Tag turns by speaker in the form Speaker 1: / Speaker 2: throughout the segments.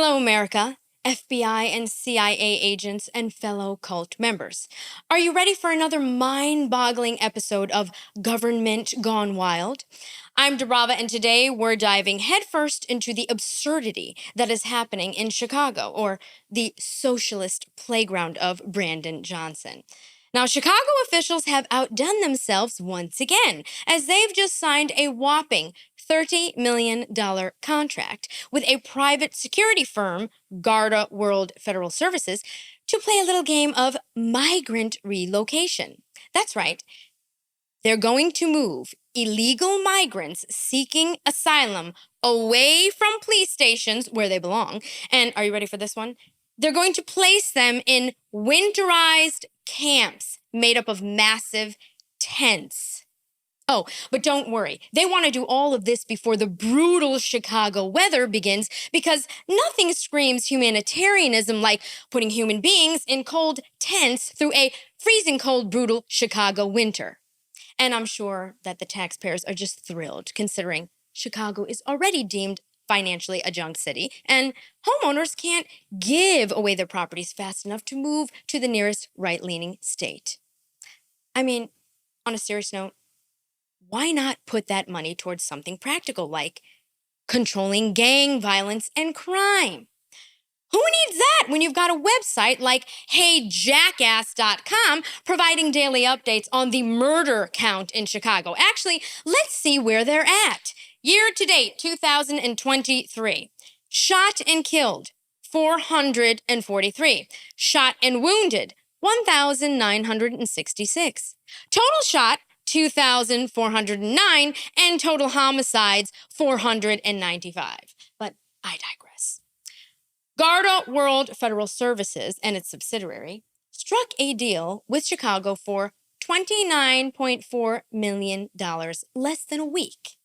Speaker 1: Hello, America, FBI and CIA agents, and fellow cult members. Are you ready for another mind-boggling episode of Government Gone Wild? I'm Debrava, and today we're diving headfirst into the absurdity that is happening in Chicago, or the socialist playground of Brandon Johnson. Now, Chicago officials have outdone themselves once again, as they've just signed a whopping $30 million contract with a private security firm, Garda World Federal Services, to play a little game of migrant relocation. That's right. They're going to move illegal migrants seeking asylum away from police stations where they belong. And are you ready for this one? They're going to place them in winterized camps made up of massive tents. Oh, but don't worry. They want to do all of this before the brutal Chicago weather begins, because nothing screams humanitarianism like putting human beings in cold tents through a freezing cold, brutal Chicago winter. And I'm sure that the taxpayers are just thrilled, considering Chicago is already deemed financially a junk city, and homeowners can't give away their properties fast enough to move to the nearest right-leaning state. I mean, on a serious note, why not put that money towards something practical like controlling gang violence and crime? Who needs that when you've got a website like HeyJackass.com providing daily updates on the murder count in Chicago? Actually, let's see where they're at. Year to date, 2023. Shot and killed, 443. Shot and wounded, 1,966. Total shot, 2,409, and total homicides, 495. But I digress. Garda World Federal Services and its subsidiary struck a deal with Chicago for $29.4 million less than a week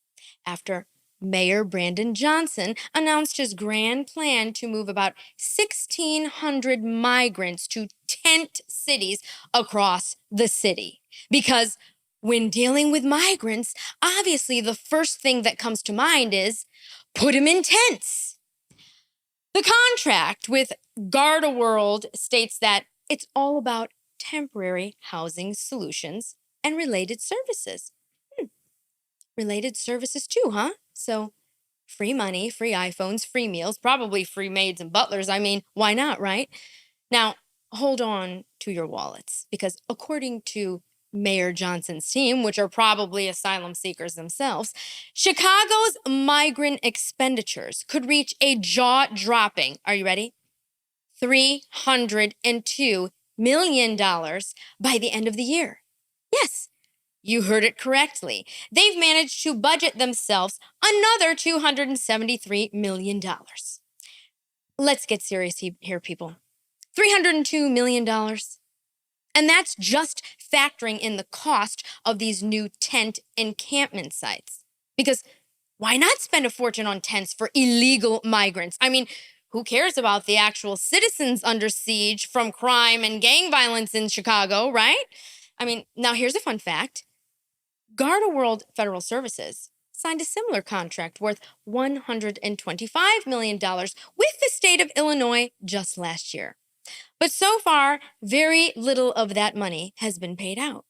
Speaker 1: after Mayor Brandon Johnson announced his grand plan to move about 1,600 migrants to tent cities across the city. Because when dealing with migrants, obviously the first thing that comes to mind is put them in tents. The contract with Garda World states that it's all about temporary housing solutions and related services. Related services too, huh? So free money, free iPhones, free meals, probably free maids and butlers. I mean, why not, right? Now, hold on to your wallets, because according to Mayor Johnson's team, which are probably asylum seekers themselves, Chicago's migrant expenditures could reach a jaw-dropping, are you ready? $302 million by the end of the year. Yes, you heard it correctly. They've managed to budget themselves another $273 million. Let's get serious here, people. $302 million. And that's just factoring in the cost of these new tent encampment sites. Because why not spend a fortune on tents for illegal migrants? I mean, who cares about the actual citizens under siege from crime and gang violence in Chicago, right? I mean, now here's a fun fact. Garda World Federal Services signed a similar contract worth $125 million with the state of Illinois just last year. But so far, very little of that money has been paid out.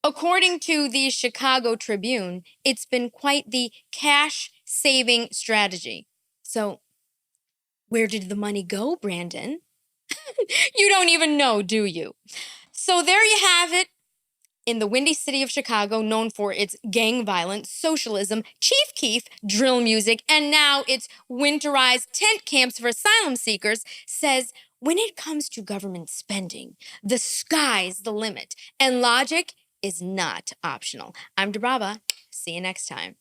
Speaker 1: According to the Chicago Tribune, it's been quite the cash-saving strategy. So, where did the money go, Brandon? You don't even know, do you? So there you have it. In the windy city of Chicago, known for its gang violence, socialism, Chief Keef, drill music, and now its winterized tent camps for asylum seekers, says when it comes to government spending, the sky's the limit, and logic is not optional. I'm Debrava. See you next time.